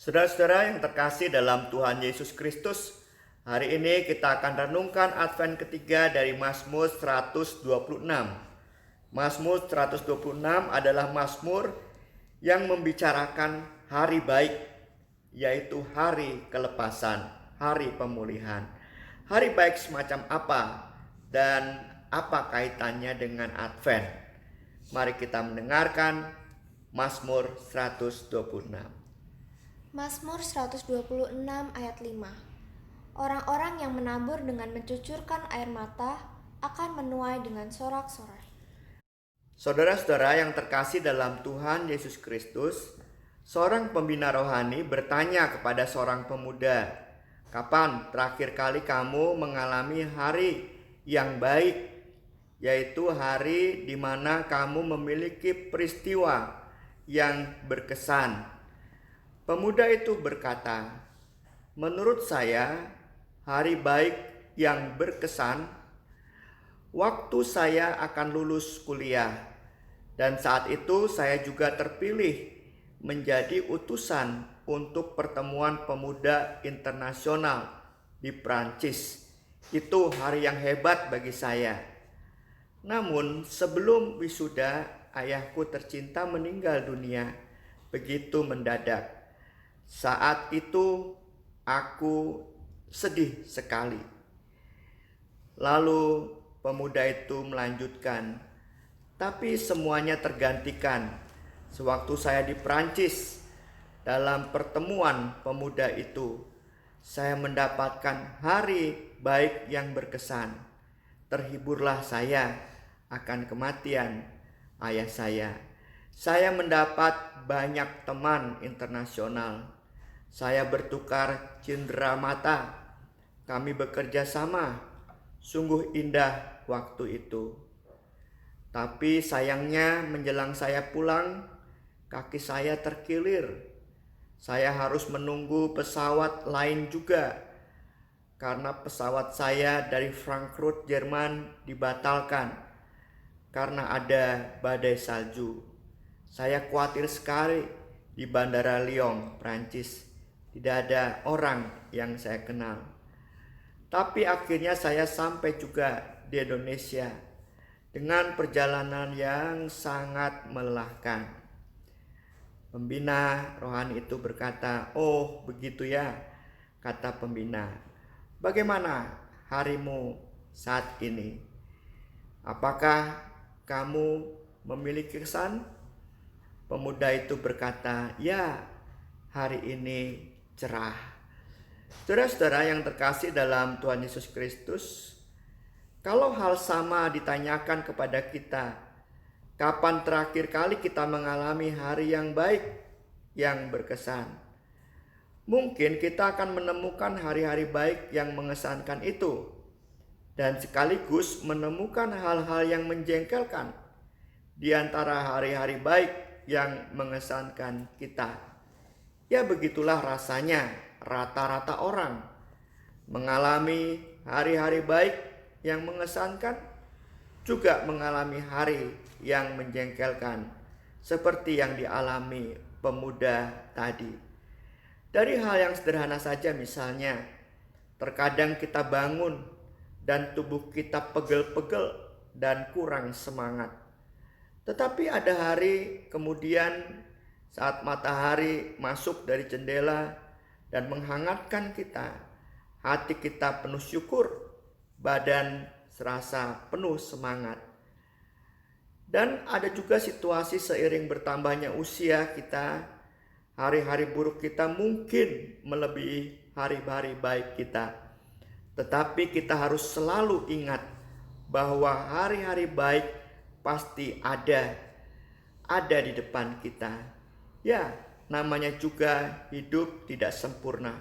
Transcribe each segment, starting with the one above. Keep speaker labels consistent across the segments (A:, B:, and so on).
A: Saudara-saudara yang terkasih dalam Tuhan Yesus Kristus, hari ini kita akan renungkan Advent ketiga dari Mazmur 126. Mazmur 126 adalah mazmur yang membicarakan hari baik, yaitu hari kelepasan, hari pemulihan. Hari baik semacam apa dan apa kaitannya dengan Advent? Mari kita mendengarkan Mazmur 126.
B: Mazmur 126 ayat 5. Orang-orang yang menabur dengan mencucurkan air mata akan menuai dengan sorak-sorai.
A: Saudara-saudara yang terkasih dalam Tuhan Yesus Kristus, seorang pembina rohani bertanya kepada seorang pemuda, "Kapan terakhir kali kamu mengalami hari yang baik, yaitu hari di mana kamu memiliki peristiwa yang berkesan?" Pemuda itu berkata, "Menurut saya, hari baik yang berkesan waktu saya akan lulus kuliah, dan saat itu saya juga terpilih menjadi utusan untuk pertemuan pemuda internasional di Prancis. Itu hari yang hebat bagi saya. Namun sebelum wisuda, ayahku tercinta meninggal dunia begitu mendadak. Saat itu aku sedih sekali." Lalu pemuda itu melanjutkan, "Tapi semuanya tergantikan sewaktu saya di Prancis. Dalam pertemuan pemuda itu, saya mendapatkan hari baik yang berkesan. Terhiburlah saya akan kematian ayah saya. Saya mendapat banyak teman internasional. Saya bertukar cindera mata. Kami bekerja sama. Sungguh indah waktu itu. Tapi sayangnya menjelang saya pulang, kaki saya terkilir. Saya harus menunggu pesawat lain juga karena pesawat saya dari Frankfurt, Jerman dibatalkan karena ada badai salju. Saya khawatir sekali di Bandara Lyon, Prancis. Tidak ada orang yang saya kenal. Tapi akhirnya saya sampai juga di Indonesia dengan perjalanan yang sangat melelahkan." Pembina rohani itu berkata, "Oh begitu ya," kata pembina. "Bagaimana harimu saat ini? Apakah kamu memiliki kesan?" Pemuda itu berkata, "Ya, hari ini cerah." Saudara-saudara yang terkasih dalam Tuhan Yesus Kristus, kalau hal sama ditanyakan kepada kita, kapan terakhir kali kita mengalami hari yang baik, yang berkesan? Mungkin kita akan menemukan hari-hari baik yang mengesankan itu, dan sekaligus menemukan hal-hal yang menjengkelkan di antara hari-hari baik yang mengesankan kita. Ya begitulah rasanya rata-rata orang mengalami hari-hari baik yang mengesankan, juga mengalami hari yang menjengkelkan seperti yang dialami pemuda tadi. Dari hal yang sederhana saja, misalnya terkadang kita bangun dan tubuh kita pegel-pegel dan kurang semangat. Tetapi ada hari kemudian saat matahari masuk dari jendela dan menghangatkan kita, hati kita penuh syukur, badan serasa penuh semangat. Dan ada juga situasi seiring bertambahnya usia kita, hari-hari buruk kita mungkin melebihi hari-hari baik kita. Tetapi kita harus selalu ingat bahwa hari-hari baik pasti ada di depan kita. Ya, namanya juga hidup tidak sempurna.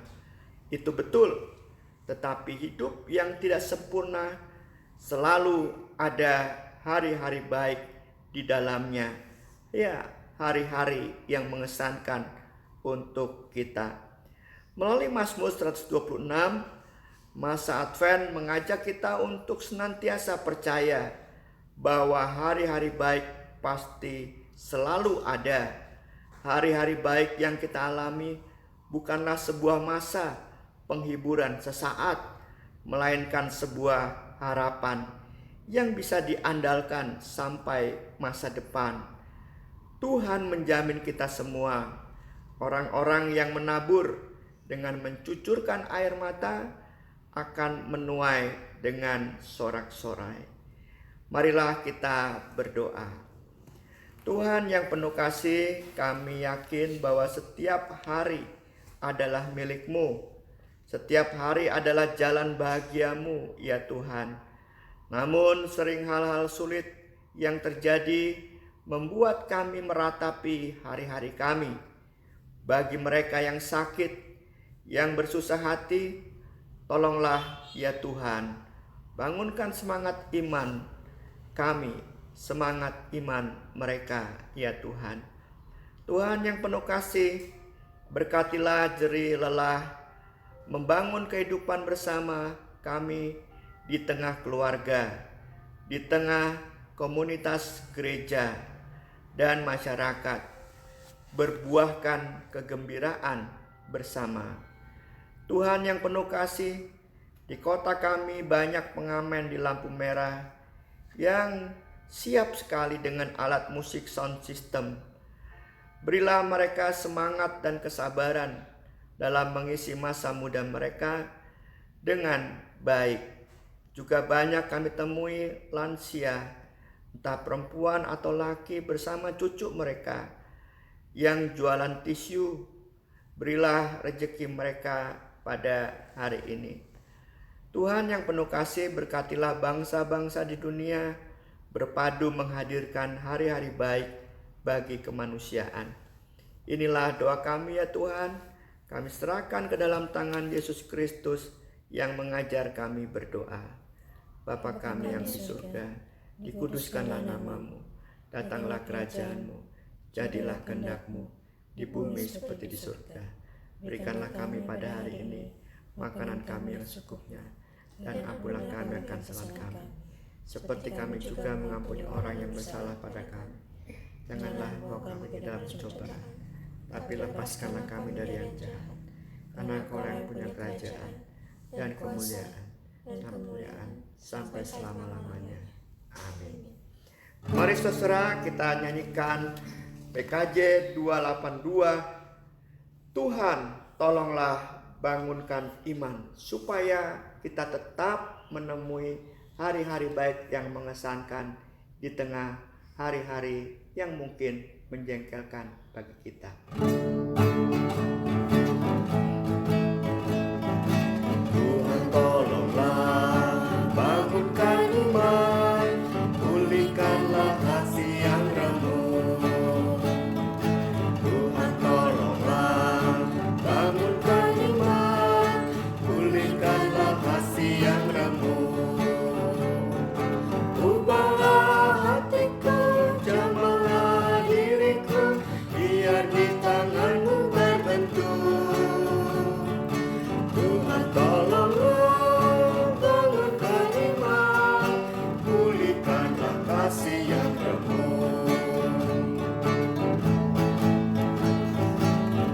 A: Itu betul. Tetapi hidup yang tidak sempurna selalu ada hari-hari baik di dalamnya. Ya, hari-hari yang mengesankan untuk kita. Melalui Mazmur 126, masa Advent mengajak kita untuk senantiasa percaya bahwa hari-hari baik pasti selalu ada. Hari-hari baik yang kita alami bukanlah sebuah masa penghiburan sesaat, melainkan sebuah harapan yang bisa diandalkan sampai masa depan. Tuhan menjamin kita semua, orang-orang yang menabur dengan mencucurkan air mata akan menuai dengan sorak-sorai. Marilah kita berdoa. Tuhan yang penuh kasih, kami yakin bahwa setiap hari adalah milik-Mu. Setiap hari adalah jalan bahagiamu, ya Tuhan. Namun sering hal-hal sulit yang terjadi membuat kami meratapi hari-hari kami. Bagi mereka yang sakit, yang bersusah hati, tolonglah ya Tuhan. Bangunkan semangat iman kami, semangat iman mereka ya Tuhan. Tuhan yang penuh kasih, berkatilah jerih lelah membangun kehidupan bersama kami di tengah keluarga, di tengah komunitas gereja dan masyarakat, berbuahkan kegembiraan bersama. Tuhan yang penuh kasih, di kota kami banyak pengamen di lampu merah yang siap sekali dengan alat musik sound system. Berilah mereka semangat dan kesabaran dalam mengisi masa muda mereka dengan baik. Juga banyak kami temui lansia, entah perempuan atau laki bersama cucu mereka yang jualan tisu. Berilah rezeki mereka pada hari ini. Tuhan yang penuh kasih, berkatilah bangsa-bangsa di dunia berpadu menghadirkan hari-hari baik bagi kemanusiaan. Inilah doa kami ya Tuhan. Kami serahkan ke dalam tangan Yesus Kristus yang mengajar kami berdoa. Bapa kami yang di surga, dikuduskanlah namamu, datanglah kerajaanmu, jadilah kehendak-mu di bumi seperti di surga. Berikanlah kami pada hari ini makanan kami yang secukupnya, dan ampunilah kami akan kesalahan kami, seperti kami juga mengampuni orang yang bersalah pada kami. Janganlah bawa kami ke dalam pencobaan, tapi lepaskanlah kami dari yang jahat. Karena Engkau yang punya kerajaan dan kemuliaan sampai selama-lamanya. Amin. Mari saudara, kita nyanyikan PKJ 282. Tuhan, tolonglah bangunkan iman, supaya kita tetap menemui hari-hari baik yang mengesankan di tengah hari-hari yang mungkin menjengkelkan bagi kita. Tuhan, tolonglah bangunkan iman, pulihkanlah hati yang remuk. Tuhan, tolonglah bangunkan iman, pulihkanlah hati yang remuk. Ubahlah hatiku, jamahlah diriku, biar di tangan-Mu berbentuk. Tuhan, tolonglah bangunkan iman, pulihkanlah kasih yang remuk.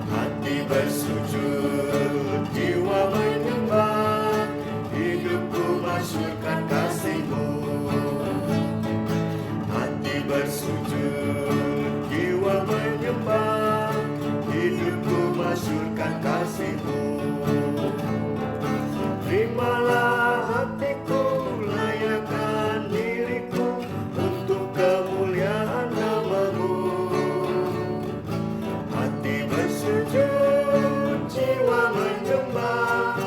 A: Hati bersujud, jiwa menyembah, hidupku masyurkan kasih-Mu. Hati bersujud, jiwa menyembah, hidupku masyurkan kasih-Mu. Terimalah hatiku, layakkan diriku untuk kemuliaan nama-Mu. Hati bersujud, jiwa menyembah,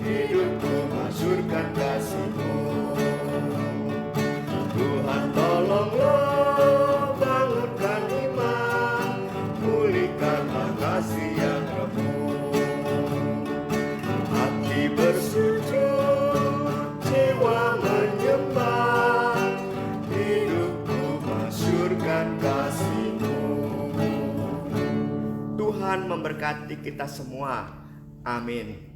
A: hidupku masyurkan kasih-Mu. Tuhan, tolonglah bangunkan iman, pulihkanlah kasih yang remuk. Hati bersujud, jiwa menyembah, hidupku masyurkan kasih-Mu. Tuhan memberkati kita semua. Amin.